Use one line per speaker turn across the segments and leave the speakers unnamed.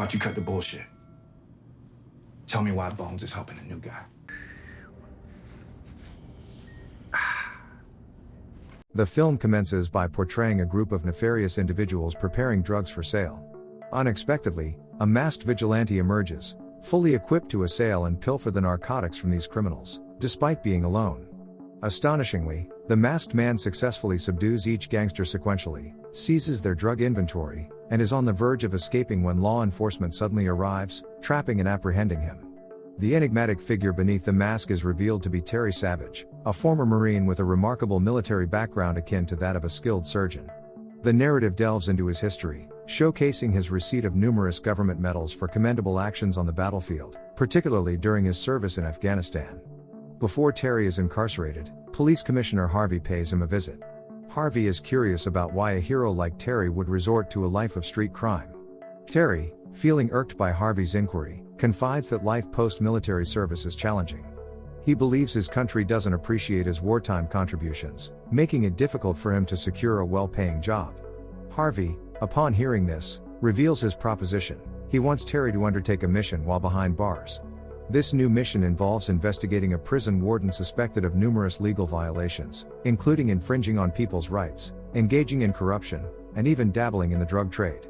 about you cut the bullshit? Tell me why Bones is helping the new guy.
The film commences by portraying a group of nefarious individuals preparing drugs for sale. Unexpectedly, a masked vigilante emerges, fully equipped to assail and pilfer the narcotics from these criminals, despite being alone. Astonishingly, the masked man successfully subdues each gangster sequentially, seizes their drug inventory, and is on the verge of escaping when law enforcement suddenly arrives, trapping and apprehending him. The enigmatic figure beneath the mask is revealed to be Terry Savage, a former Marine with a remarkable military background akin to that of a skilled surgeon. The narrative delves into his history, showcasing his receipt of numerous government medals for commendable actions on the battlefield, particularly during his service in Afghanistan. Before Terry is incarcerated, Police Commissioner Harvey pays him a visit. Harvey is curious about why a hero like Terry would resort to a life of street crime. Terry, feeling irked by Harvey's inquiry, confides that life post-military service is challenging. He believes his country doesn't appreciate his wartime contributions, making it difficult for him to secure a well-paying job. Harvey, upon hearing this, reveals his proposition. He wants Terry to undertake a mission while behind bars. This new mission involves investigating a prison warden suspected of numerous legal violations, including infringing on people's rights, engaging in corruption, and even dabbling in the drug trade.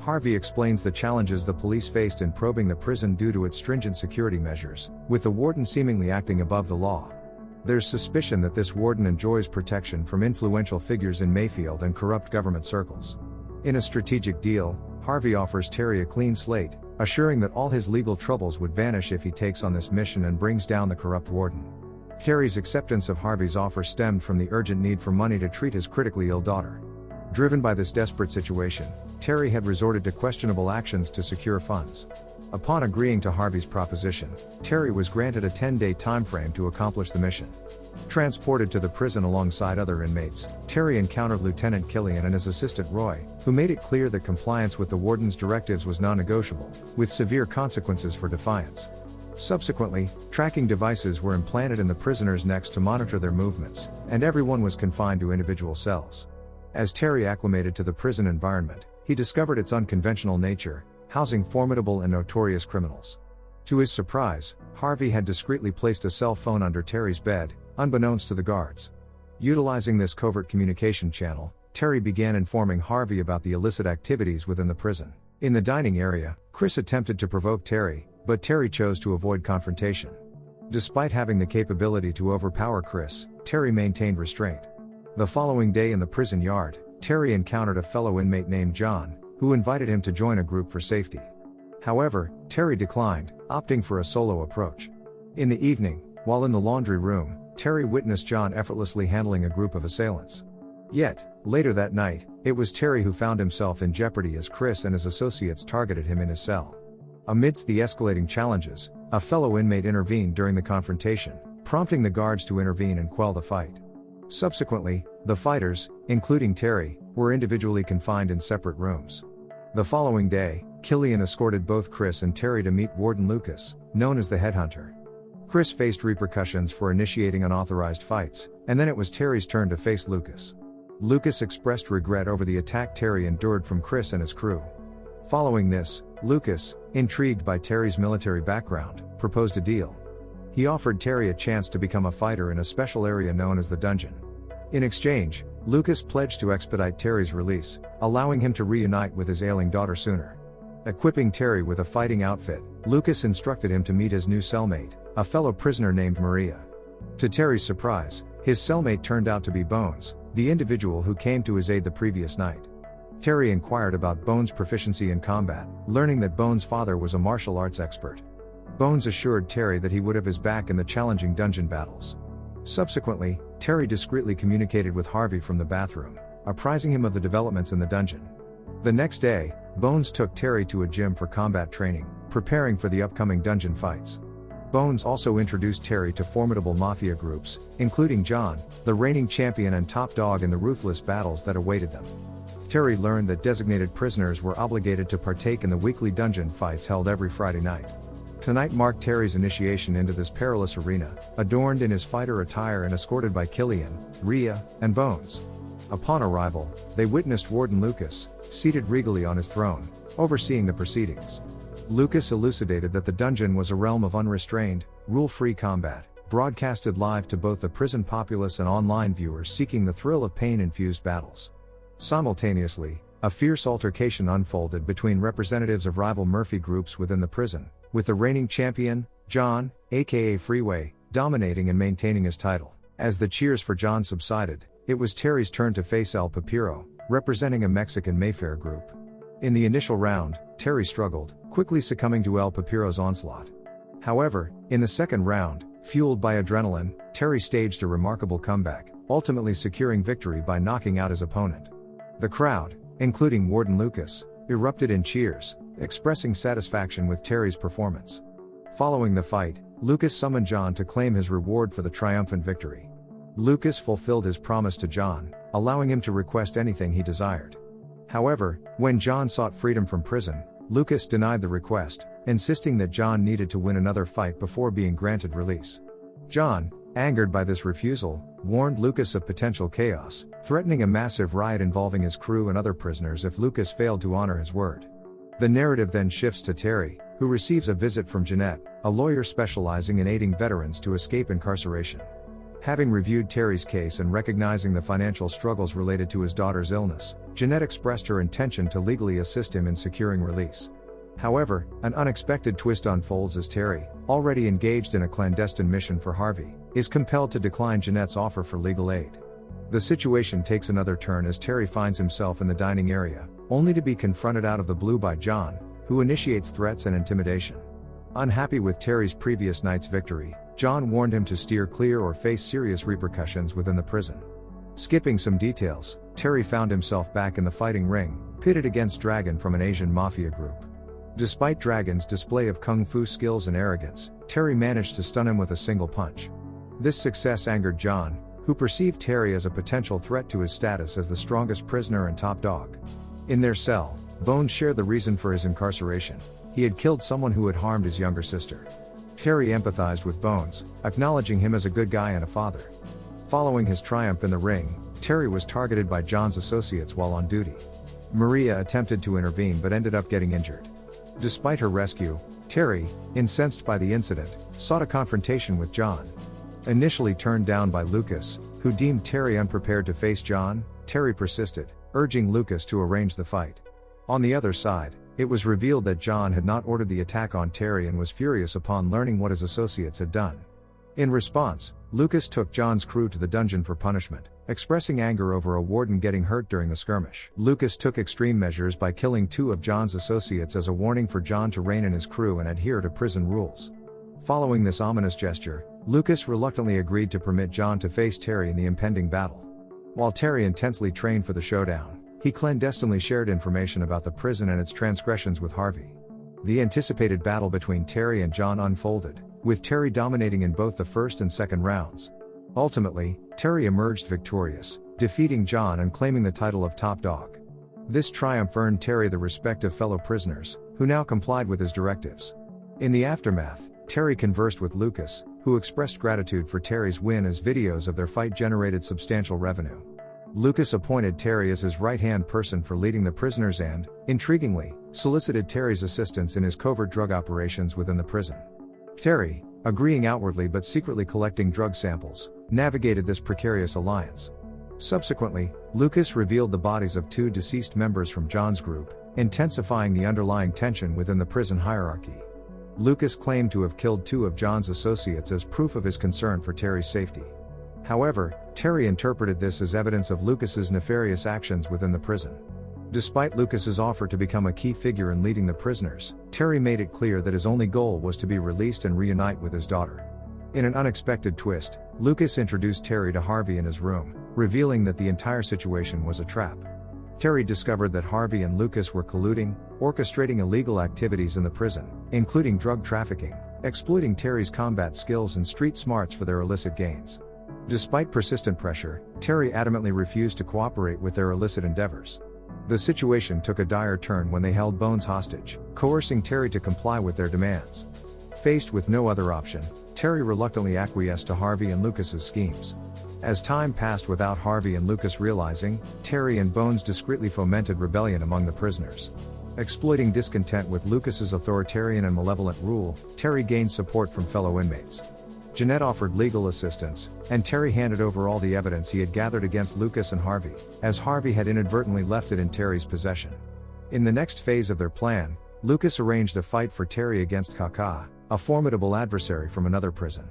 Harvey explains the challenges the police faced in probing the prison due to its stringent security measures, with the warden seemingly acting above the law. There's suspicion that this warden enjoys protection from influential figures in Mayfield and corrupt government circles. In a strategic deal, Harvey offers Terry a clean slate, assuring that all his legal troubles would vanish if he takes on this mission and brings down the corrupt warden. Terry's acceptance of Harvey's offer stemmed from the urgent need for money to treat his critically ill daughter. Driven by this desperate situation, Terry had resorted to questionable actions to secure funds. Upon agreeing to Harvey's proposition, Terry was granted a 10-day time frame to accomplish the mission. Transported to the prison alongside other inmates, Terry encountered Lieutenant Killian and his assistant Roy, who made it clear that compliance with the warden's directives was non-negotiable, with severe consequences for defiance. Subsequently, tracking devices were implanted in the prisoners' necks to monitor their movements, and everyone was confined to individual cells. As Terry acclimated to the prison environment, he discovered its unconventional nature, housing formidable and notorious criminals. To his surprise, Harvey had discreetly placed a cell phone under Terry's bed, unbeknownst to the guards. Utilizing this covert communication channel, Terry began informing Harvey about the illicit activities within the prison. In the dining area, Chris attempted to provoke Terry, but Terry chose to avoid confrontation. Despite having the capability to overpower Chris, Terry maintained restraint. The following day in the prison yard, Terry encountered a fellow inmate named John, who invited him to join a group for safety. However, Terry declined, opting for a solo approach. In the evening, while in the laundry room, Terry witnessed John effortlessly handling a group of assailants. Yet, later that night, it was Terry who found himself in jeopardy as Chris and his associates targeted him in his cell. Amidst the escalating challenges, a fellow inmate intervened during the confrontation, prompting the guards to intervene and quell the fight. Subsequently, the fighters, including Terry, were individually confined in separate rooms. The following day, Killian escorted both Chris and Terry to meet Warden Lucas, known as the Headhunter. Chris faced repercussions for initiating unauthorized fights, and then it was Terry's turn to face Lucas. Lucas expressed regret over the attack Terry endured from Chris and his crew. Following this, Lucas, intrigued by Terry's military background, proposed a deal. He offered Terry a chance to become a fighter in a special area known as the Dungeon. In exchange, Lucas pledged to expedite Terry's release, allowing him to reunite with his ailing daughter sooner. Equipping Terry with a fighting outfit, Lucas instructed him to meet his new cellmate, a fellow prisoner named Maria. To Terry's surprise, his cellmate turned out to be Bones, the individual who came to his aid the previous night. Terry inquired about Bones' proficiency in combat, learning that Bones' father was a martial arts expert. Bones assured Terry that he would have his back in the challenging dungeon battles. Subsequently, Terry discreetly communicated with Harvey from the bathroom, apprising him of the developments in the dungeon. The next day, Bones took Terry to a gym for combat training, preparing for the upcoming dungeon fights. Bones also introduced Terry to formidable mafia groups, including John, the reigning champion and top dog in the ruthless battles that awaited them. Terry learned that designated prisoners were obligated to partake in the weekly dungeon fights held every Friday night. Tonight marked Terry's initiation into this perilous arena, adorned in his fighter attire and escorted by Killian, Rhea, and Bones. Upon arrival, they witnessed Warden Lucas, seated regally on his throne, overseeing the proceedings. Lucas elucidated that the dungeon was a realm of unrestrained, rule-free combat, broadcasted live to both the prison populace and online viewers seeking the thrill of pain-infused battles. Simultaneously, a fierce altercation unfolded between representatives of rival Murphy groups within the prison, with the reigning champion, John, aka Freeway, dominating and maintaining his title. As the cheers for John subsided, it was Terry's turn to face El Papiro, representing a Mexican Mayfair group. In the initial round, Terry struggled, quickly succumbing to El Papiro's onslaught. However, in the second round, fueled by adrenaline, Terry staged a remarkable comeback, ultimately securing victory by knocking out his opponent. The crowd, including Warden Lucas, erupted in cheers, expressing satisfaction with Terry's performance. Following the fight, Lucas summoned John to claim his reward for the triumphant victory. Lucas fulfilled his promise to John, allowing him to request anything he desired. However, when John sought freedom from prison, Lucas denied the request, insisting that John needed to win another fight before being granted release. John, angered by this refusal, warned Lucas of potential chaos, threatening a massive riot involving his crew and other prisoners if Lucas failed to honor his word. The narrative then shifts to Terry, who receives a visit from Jeanette, a lawyer specializing in aiding veterans to escape incarceration. Having reviewed Terry's case and recognizing the financial struggles related to his daughter's illness, Jeanette expressed her intention to legally assist him in securing release. However, an unexpected twist unfolds as Terry, already engaged in a clandestine mission for Harvey, is compelled to decline Jeanette's offer for legal aid. The situation takes another turn as Terry finds himself in the dining area, only to be confronted out of the blue by John, who initiates threats and intimidation. Unhappy with Terry's previous night's victory, John warned him to steer clear or face serious repercussions within the prison. Skipping some details, Terry found himself back in the fighting ring, pitted against Dragon from an Asian mafia group. Despite Dragon's display of kung fu skills and arrogance, Terry managed to stun him with a single punch. This success angered John, who perceived Terry as a potential threat to his status as the strongest prisoner and top dog. In their cell, Bones shared the reason for his incarceration. He had killed someone who had harmed his younger sister. Terry empathized with Bones, acknowledging him as a good guy and a father. Following his triumph in the ring, Terry was targeted by John's associates while on duty. Maria attempted to intervene but ended up getting injured. Despite her rescue, Terry, incensed by the incident, sought a confrontation with John. Initially turned down by Lucas, who deemed Terry unprepared to face John, Terry persisted, urging Lucas to arrange the fight. On the other side, it was revealed that John had not ordered the attack on Terry and was furious upon learning what his associates had done. In response, Lucas took John's crew to the dungeon for punishment, expressing anger over a warden getting hurt during the skirmish. Lucas took extreme measures by killing 2 of John's associates as a warning for John to rein in his crew and adhere to prison rules. Following this ominous gesture, Lucas reluctantly agreed to permit John to face Terry in the impending battle. While Terry intensely trained for the showdown, he clandestinely shared information about the prison and its transgressions with Harvey. The anticipated battle between Terry and John unfolded, with Terry dominating in both the first and second rounds. Ultimately, Terry emerged victorious, defeating John and claiming the title of top dog. This triumph earned Terry the respect of fellow prisoners, who now complied with his directives. In the aftermath, Terry conversed with Lucas, who expressed gratitude for Terry's win as videos of their fight generated substantial revenue. Lucas appointed Terry as his right-hand person for leading the prisoners and, intriguingly, solicited Terry's assistance in his covert drug operations within the prison. Terry, agreeing outwardly but secretly collecting drug samples, navigated this precarious alliance. Subsequently, Lucas revealed the bodies of 2 deceased members from John's group, intensifying the underlying tension within the prison hierarchy. Lucas claimed to have killed 2 of John's associates as proof of his concern for Terry's safety. However, Terry interpreted this as evidence of Lucas's nefarious actions within the prison. Despite Lucas's offer to become a key figure in leading the prisoners, Terry made it clear that his only goal was to be released and reunite with his daughter. In an unexpected twist, Lucas introduced Terry to Harvey in his room, revealing that the entire situation was a trap. Terry discovered that Harvey and Lucas were colluding, orchestrating illegal activities in the prison, including drug trafficking, exploiting Terry's combat skills and street smarts for their illicit gains. Despite persistent pressure, Terry adamantly refused to cooperate with their illicit endeavors. The situation took a dire turn when they held Bones hostage, coercing Terry to comply with their demands. Faced with no other option, Terry reluctantly acquiesced to Harvey and Lucas's schemes. As time passed without Harvey and Lucas realizing, Terry and Bones discreetly fomented rebellion among the prisoners. Exploiting discontent with Lucas's authoritarian and malevolent rule, Terry gained support from fellow inmates. Jeanette offered legal assistance, and Terry handed over all the evidence he had gathered against Lucas and Harvey, as Harvey had inadvertently left it in Terry's possession. In the next phase of their plan, Lucas arranged a fight for Terry against Kaka, a formidable adversary from another prison.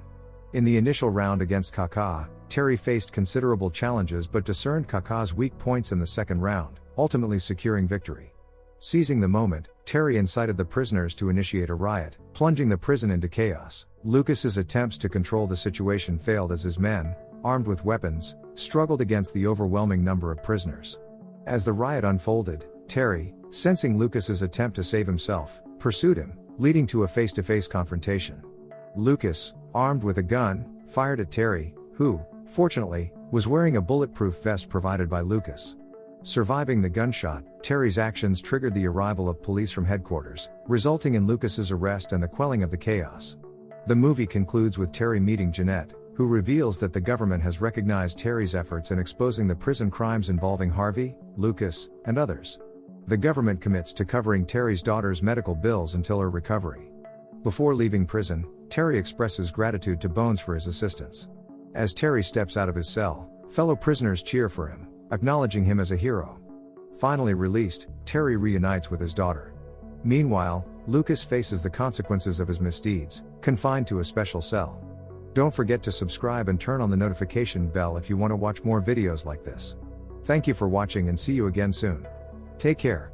In the initial round against Kaka, Terry faced considerable challenges but discerned Kaka's weak points in the second round, ultimately securing victory. Seizing the moment, Terry incited the prisoners to initiate a riot, plunging the prison into chaos. Lucas's attempts to control the situation failed as his men, armed with weapons, struggled against the overwhelming number of prisoners. As the riot unfolded, Terry, sensing Lucas's attempt to save himself, pursued him, leading to a face-to-face confrontation. Lucas, armed with a gun, fired at Terry, who, fortunately, was wearing a bulletproof vest provided by Lucas. Surviving the gunshot, Terry's actions triggered the arrival of police from headquarters, resulting in Lucas's arrest and the quelling of the chaos. The movie concludes with Terry meeting Jeanette, who reveals that the government has recognized Terry's efforts in exposing the prison crimes involving Harvey, Lucas, and others. The government commits to covering Terry's daughter's medical bills until her recovery. Before leaving prison, Terry expresses gratitude to Bones for his assistance. As Terry steps out of his cell, fellow prisoners cheer for him, acknowledging him as a hero. Finally released, Terry reunites with his daughter. Meanwhile, Lucas faces the consequences of his misdeeds, confined to a special cell. Don't forget to subscribe and turn on the notification bell if you want to watch more videos like this. Thank you for watching and see you again soon. Take care.